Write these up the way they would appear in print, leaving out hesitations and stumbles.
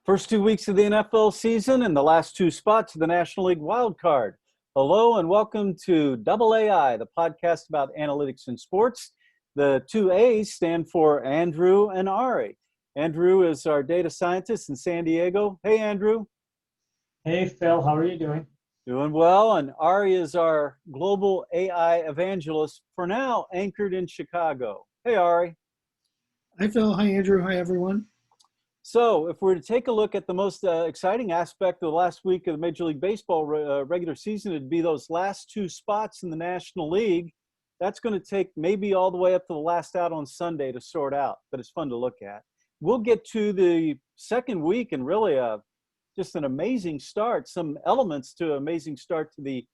First 2 weeks of the NFL season and the last two spots of the National League wild card. Hello and welcome to AAI, the podcast about analytics in sports. The two A's stand for Andrew and Ari. Andrew is our data scientist in San Diego. Hey, Andrew. Hey, Phil. How are you doing? Doing well. And Ari is our global AI evangelist, for now anchored in Chicago. Hey, Ari. Hi, Phil. Hi, Andrew. Hi, everyone. So if we're to take a look at the most exciting aspect of the last week of the Major League Baseball regular season, it'd be those last two spots in the National League. That's going to take maybe all the way up to the last out on Sunday to sort out, but it's fun to look at. We'll get to the second week and really just an amazing start, some elements to an amazing start to the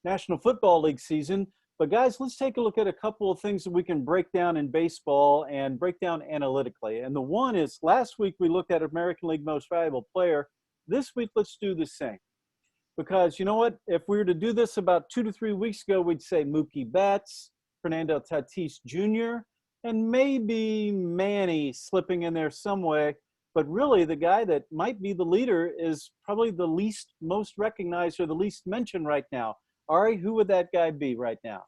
National Football League season. But guys, let's take a look at a couple of things that we can break down in baseball and break down analytically. And the one is, last week we looked at American League Most Valuable Player. This week, let's do the same. Because you know what? If we were to do this about 2 to 3 weeks ago, we'd say Mookie Betts, Fernando Tatis Jr., and maybe Manny slipping in there some way. But really, the guy that might be the leader is probably the least most recognized or the least mentioned right now. Ari, who would that guy be right now?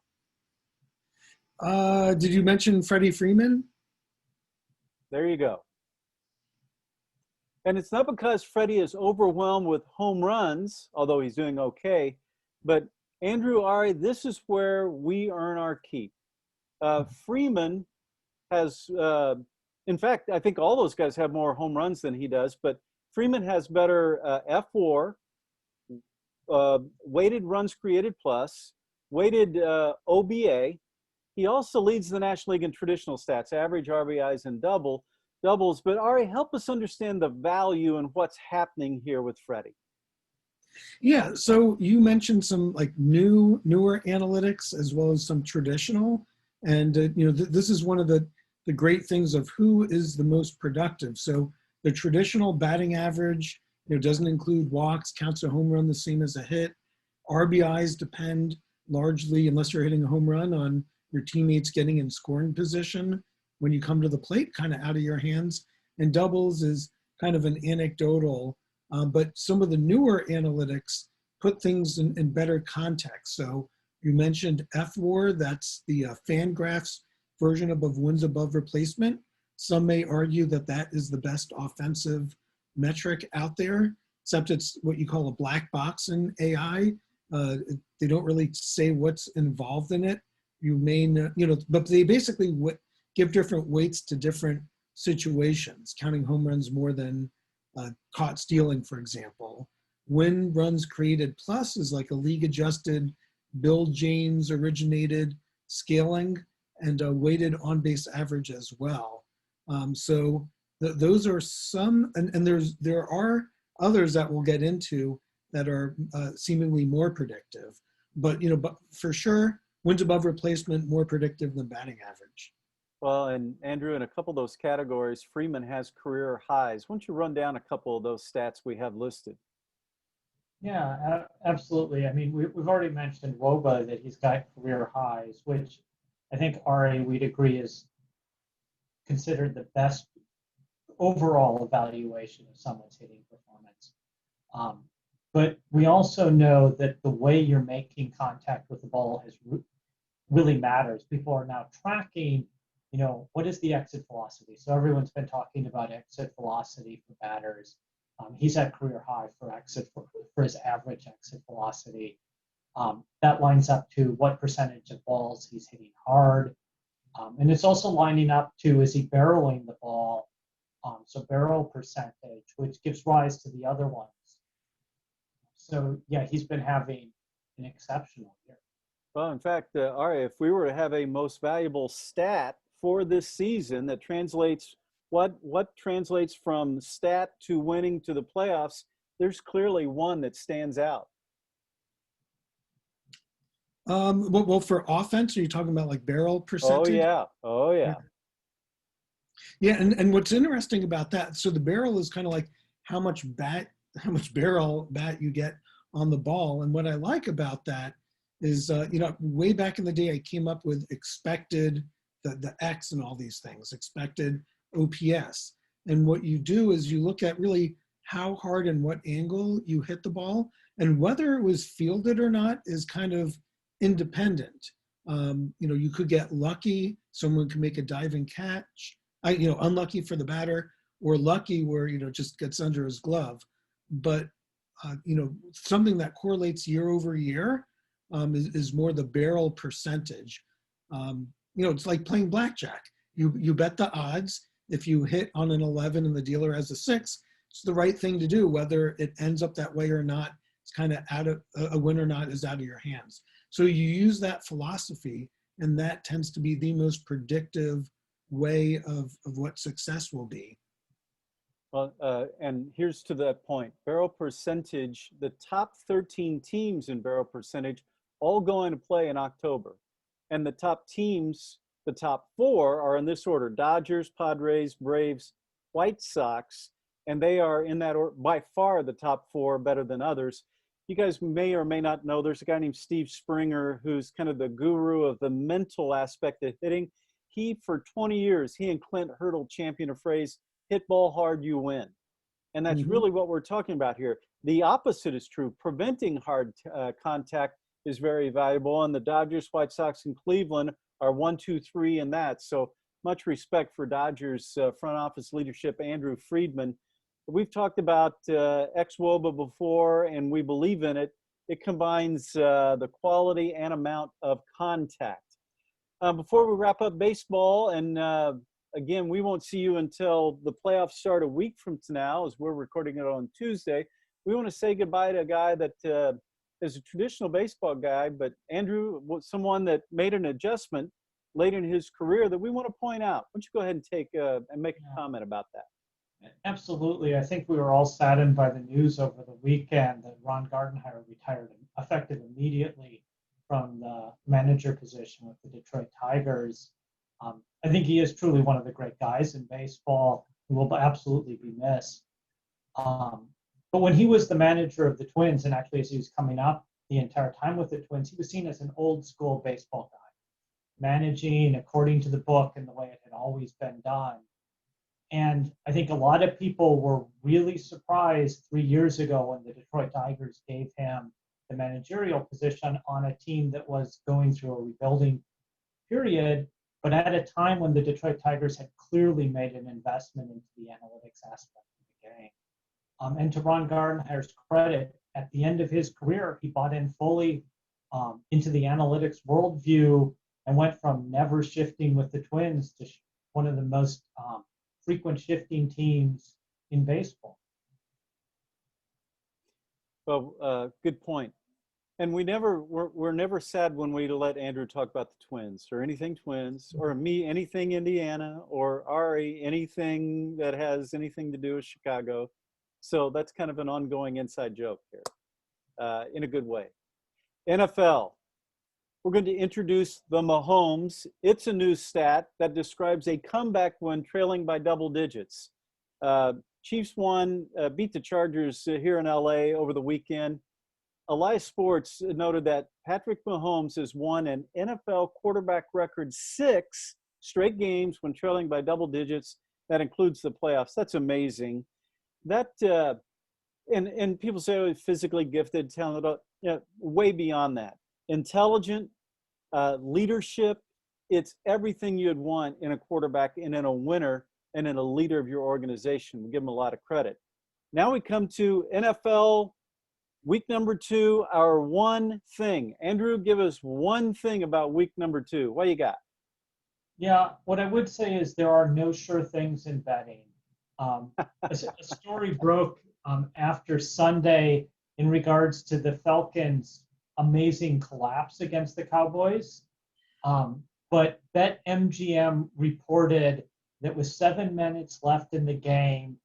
Did you mention Freddie Freeman? There you go. And it's not because Freddie is overwhelmed with home runs, although he's doing okay. But Andrew, Ari, this is where we earn our keep. Freeman has, in fact, I think all those guys have more home runs than he does, but Freeman has better F4, weighted runs created plus, weighted OBA. He also leads the National League in traditional stats, average RBIs and doubles. But Ari, help us understand the value and what's happening here with Freddie. Yeah, so you mentioned some like newer analytics as well as some traditional. And this is one of the great things of who is the most productive. So the traditional batting average, doesn't include walks, counts a home run the same as a hit. RBIs depend largely, unless you're hitting a home run, on your teammates getting in scoring position when you come to the plate, kind of out of your hands. And doubles is kind of an anecdotal, but some of the newer analytics put things in better context. So you mentioned FWAR, that's the Fangraphs version of wins above replacement. Some may argue that that is the best offensive metric out there, except it's what you call a black box in AI. They don't really say what's involved in it. You may know, but they basically give different weights to different situations, counting home runs more than caught stealing, for example. Win runs created plus is like a league adjusted, Bill James originated scaling and a weighted on base average as well. So those are some, and there are others that we'll get into that are seemingly more predictive. But but for sure, wins above replacement more predictive than batting average. Well, and Andrew, in a couple of those categories, Freeman has career highs. Why don't you run down a couple of those stats we have listed? Yeah, absolutely. I mean, we've already mentioned WOBA, that he's got career highs, which I think Ari, we'd agree, is considered the best overall evaluation of someone's hitting performance. But we also know that the way you're making contact with the ball really matters. People are now tracking, what is the exit velocity? So everyone's been talking about exit velocity for batters. He's at career high for his average exit velocity. That lines up to what percentage of balls he's hitting hard. And it's also lining up to, is he barreling the ball? So barrel percentage, which gives rise to the other ones. So yeah, he's been having an exceptional year. Well, in fact, Ari, if we were to have a most valuable stat for this season that translates, what translates from stat to winning to the playoffs, there's clearly one that stands out. Well, for offense, are you talking about like barrel percentage? Oh yeah. Yeah, and what's interesting about that, so the barrel is kind of like how much barrel bat you get on the ball. And what I like about that is, way back in the day, I came up with expected, the X and all these things, expected OPS. And what you do is you look at really how hard and what angle you hit the ball, and whether it was fielded or not is kind of independent. You could get lucky. Someone can make a diving catch. Unlucky for the batter, or lucky where just gets under his glove. But something that correlates year over year is more the barrel percentage. It's like playing blackjack. You bet the odds. If you hit on an 11 and the dealer has a 6, it's the right thing to do. Whether it ends up that way or not, it's kind of out of a win or not is out of your hands. So you use that philosophy, and that tends to be the most predictive way of what success will be. Well, and here's to that point. Barrel percentage, the top 13 teams in barrel percentage all going to play in October. And the top teams, the top 4 are in this order: Dodgers, Padres, Braves, White Sox, and they are in that order. By far the top 4, better than others. You guys may or may not know there's a guy named Steve Springer who's kind of the guru of the mental aspect of hitting. For 20 years, he and Clint Hurdle championed a phrase, hit ball hard, you win. And that's really what we're talking about here. The opposite is true. Preventing hard contact is very valuable, and the Dodgers, White Sox, and Cleveland are 1, 2, 3 in that. So much respect for Dodgers front office leadership, Andrew Friedman. We've talked about ex-WOBA before, and we believe in it. It combines the quality and amount of contact. Before we wrap up baseball, and again, we won't see you until the playoffs start a week from now, as we're recording it on Tuesday. We want to say goodbye to a guy that is a traditional baseball guy, but Andrew was someone that made an adjustment late in his career that we want to point out. Why don't you go ahead and and make a comment about that? Absolutely. I think we were all saddened by the news over the weekend that Ron Gardenhire retired, effective immediately from the manager position with the Detroit Tigers. I think he is truly one of the great guys in baseball who will absolutely be missed. But when he was the manager of the Twins, and actually as he was coming up the entire time with the Twins, he was seen as an old school baseball guy, managing according to the book and the way it had always been done. And I think a lot of people were really surprised 3 years ago when the Detroit Tigers gave him the managerial position on a team that was going through a rebuilding period, but at a time when the Detroit Tigers had clearly made an investment into the analytics aspect of the game. And to Ron Gardenhire's credit, at the end of his career, he bought in fully into the analytics worldview and went from never shifting with the Twins to one of the most frequent shifting teams in baseball. Well, good point. And we're never sad when we let Andrew talk about the Twins or anything Twins, or me, anything Indiana, or Ari, anything that has anything to do with Chicago. So that's kind of an ongoing inside joke here, in a good way. NFL. We're going to introduce the Mahomes. It's a new stat that describes a comeback when trailing by double digits. Chiefs beat the Chargers here in LA over the weekend. Elias Sports noted that Patrick Mahomes has won an NFL quarterback record 6 straight games when trailing by double digits. That includes the playoffs. That's amazing. That and people say, oh, physically gifted, talented, way beyond that. Intelligent, leadership, it's everything you'd want in a quarterback and in a winner and in a leader of your organization. We give them a lot of credit. Now we come to NFL week number 2, our one thing. Andrew, give us one thing about week number 2. What you got? Yeah, what I would say is there are no sure things in betting. A story broke after Sunday in regards to the Falcons' amazing collapse against the Cowboys. But BetMGM reported that with 7 minutes left in the game,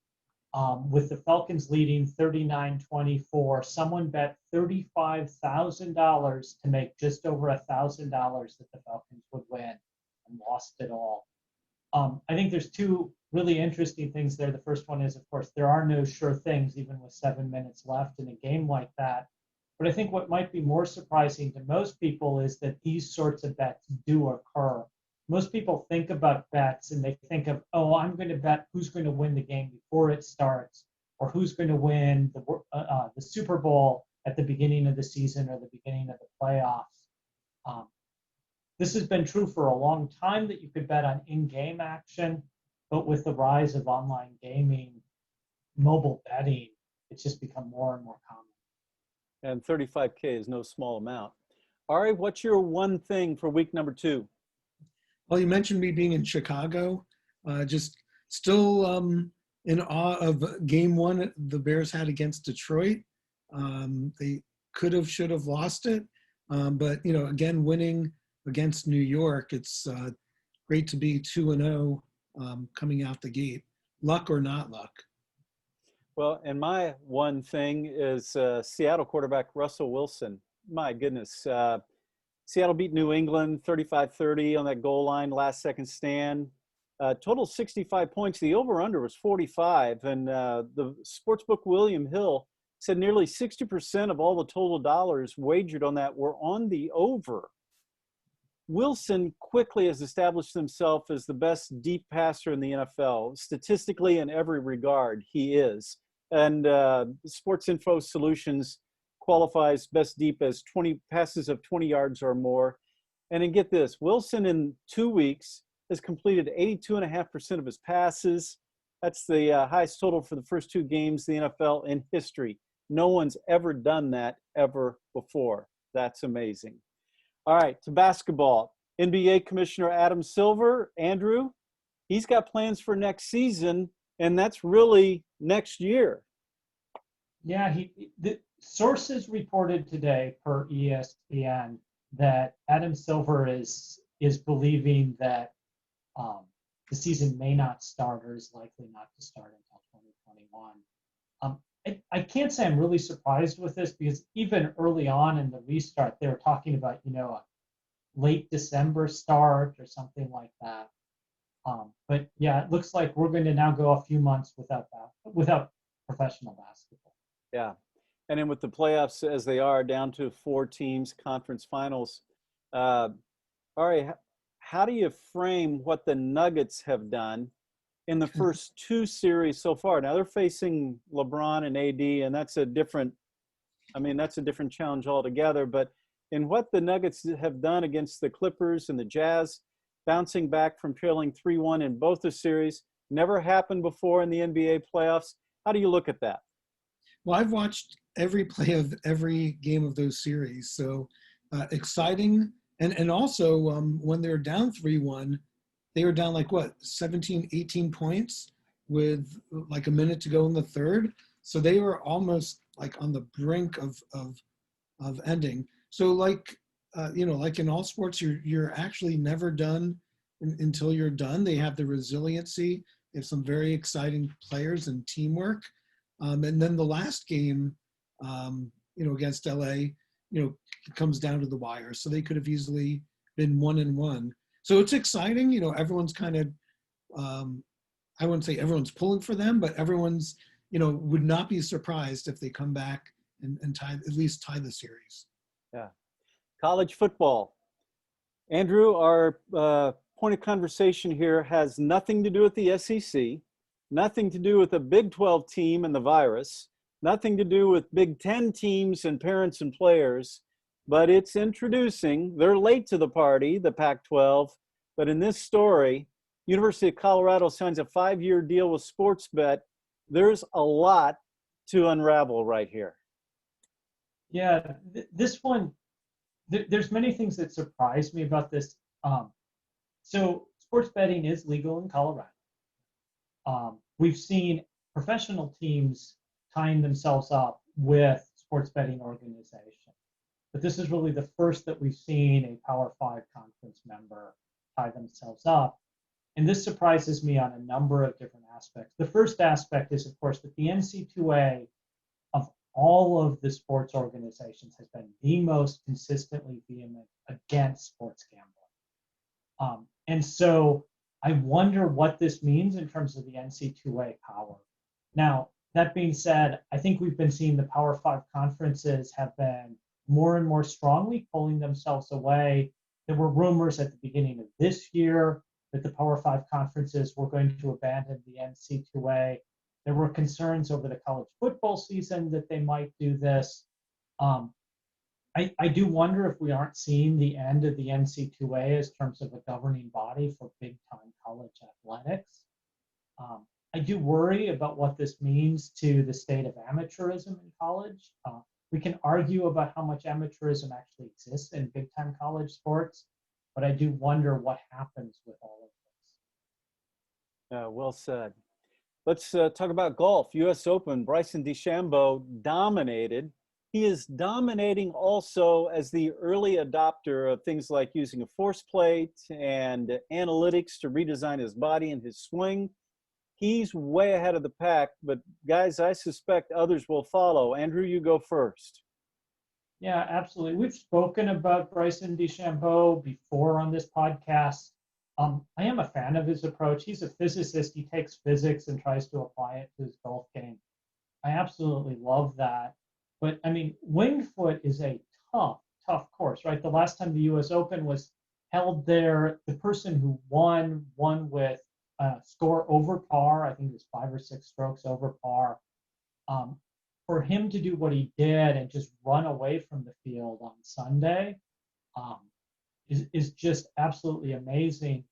with the Falcons leading 39-24, someone bet $35,000 to make just over $1,000 that the Falcons would win, and lost it all. I think there's 2 really interesting things there. The first one is, of course, there are no sure things even with 7 minutes left in a game like that. But I think what might be more surprising to most people is that these sorts of bets do occur. most people think about bets and they think of, oh, I'm going to bet who's going to win the game before it starts, or who's going to win the Super Bowl at the beginning of the season or the beginning of the playoffs. This has been true for a long time that you could bet on in-game action, but with the rise of online gaming, mobile betting, it's just become more and more common. And 35K is no small amount. Ari, what's your one thing for week number 2? Well, you mentioned me being in Chicago. Just still in awe of game 1 the Bears had against Detroit. They could have, should have lost it. But, again, winning against New York, it's great to be 2-0 coming out the gate. Luck or not luck. Well, and my one thing is Seattle quarterback Russell Wilson. My goodness. Seattle beat New England 35-30 on that goal line, last second stand. Total 65 points. The over-under was 45. And the sportsbook William Hill said nearly 60% of all the total dollars wagered on that were on the over. Wilson quickly has established himself as the best deep passer in the NFL. Statistically, in every regard, he is. And Sports Info Solutions qualifies best deep as 20 passes of 20 yards or more. And then get this, Wilson in 2 weeks has completed 82.5% of his passes. That's the highest total for the first 2 games in the NFL in history. No one's ever done that ever before. That's amazing. All right, to basketball. NBA Commissioner Adam Silver, Andrew, he's got plans for next season, and that's really next year. Yeah, the sources reported today per ESPN that Adam Silver is believing that the season may not start or is likely not to start until 2021. I can't say I'm really surprised with this because even early on in the restart, they were talking about, a late December start or something like that. But yeah, it looks like we're going to now go a few months without professional basketball. Yeah. And then with the playoffs as they are, down to 4 teams, conference finals. All right, how do you frame what the Nuggets have done in the first 2 series so far? Now they're facing LeBron and AD, and that's a different challenge altogether. But in what the Nuggets have done against the Clippers and the Jazz, bouncing back from trailing 3-1 in both the series, never happened before in the NBA playoffs. How do you look at that? Well, I've watched every play of every game of those series. So exciting. And also when they're down 3-1, they were down 17, 18 points with a minute to go in the third. So they were almost on the brink of ending. So like in all sports, you're actually never done until you're done. They have the resiliency. They have some very exciting players and teamwork. And then the last game, against LA, it comes down to the wire. So they could have easily been 1-1. So it's exciting. Everyone's kind of, I wouldn't say everyone's pulling for them, but everyone's, would not be surprised if they come back and at least tie the series. Yeah. College football. Andrew, our point of conversation here has nothing to do with the SEC, nothing to do with the Big 12 team and the virus, nothing to do with Big 10 teams and parents and players, but it's introducing, they're late to the party, the Pac-12, but in this story, University of Colorado signs a 5-year deal with Sportsbet. There's a lot to unravel right here. Yeah, this one, there's many things that surprised me about this. So sports betting is legal in Colorado. We've seen professional teams tying themselves up with sports betting organizations. But this is really the first that we've seen a Power 5 conference member tie themselves up. And this surprises me on a number of different aspects. The first aspect is, of course, that the NCAA of all of the sports organizations has been the most consistently vehement against sports gambling. And so I wonder what this means in terms of the NCAA power. Now, that being said, I think we've been seeing the Power 5 conferences have been more and more strongly pulling themselves away There were rumors at the beginning of this year that the Power Five conferences were going to abandon the NC2A. There were concerns over the college football season that they might do this. I do wonder if we aren't seeing the end of the NC2A as terms of a governing body for big-time college athletics. I do worry about what this means to the state of amateurism in college. We can argue about how much amateurism actually exists in big-time college sports, but I do wonder what happens with all of this. Well said. Let's talk about golf. U.S. Open, Bryson DeChambeau dominated. He is dominating also as the early adopter of things like using a force plate and analytics to redesign his body and his swing. He's way ahead of the pack, but guys, I suspect others will follow. Andrew, you go first. Yeah, absolutely. We've spoken about Bryson DeChambeau before on this podcast. I am a fan of his approach. He's a physicist. He takes physics and tries to apply it to his golf game. I absolutely love that. But I mean, Winged Foot is a tough course, right? The last time the U.S. Open was held there, the person who won with score over par. I think it was 5 or 6 strokes over par. For him to do what he did and just run away from the field on Sunday is just absolutely amazing.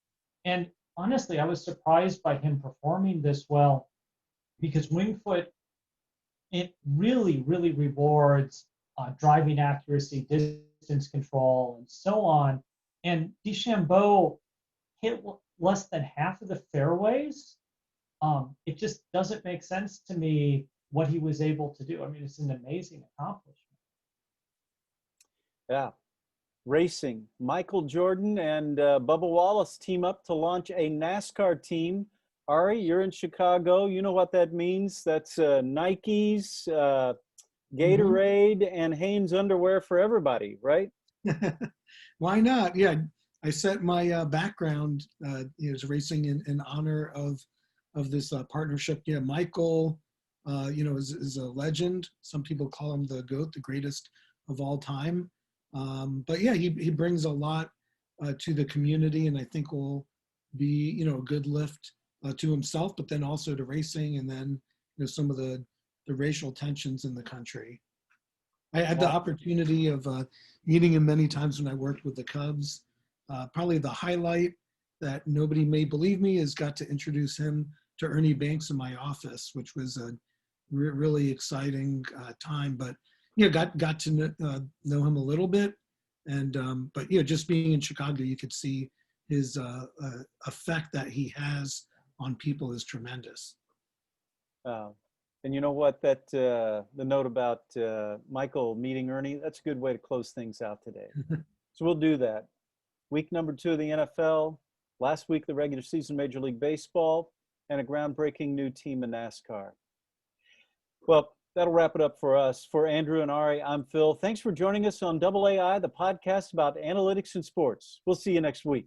And honestly, I was surprised by him performing this well because Winged Foot, it really rewards driving accuracy, distance control, and so on. And DeChambeau hit less than half of the fairways. It just doesn't make sense to me what he was able to do. I mean, it's an amazing accomplishment. Yeah. Racing. Michael Jordan and Bubba Wallace team up to launch a NASCAR team. Ari, you're in Chicago. You know what that means. That's Nikes, Gatorade, and Hanes underwear for everybody, right? Why not? Yeah, I set my background is racing in honor of this partnership. Yeah, Michael, is a legend. Some people call him the GOAT, the greatest of all time. But yeah, he brings a lot to the community, and I think will be a good lift to himself, but then also to racing, and then some of the racial tensions in the country. I had the opportunity of meeting him many times when I worked with the Cubs. Probably the highlight that nobody may believe me is got to introduce him to Ernie Banks in my office, which was a really exciting time. But got to know him a little bit, and but just being in Chicago, you could see his effect that he has on people is tremendous. And you know what? That the note about Michael meeting Ernie, that's a good way to close things out today. So we'll do that. Week number 2 of the NFL. Last week, the regular season Major League Baseball, and a groundbreaking new team in NASCAR. Well, that'll wrap it up for us. For Andrew and Ari, I'm Phil. Thanks for joining us on AAI, the podcast about analytics and sports. We'll see you next week.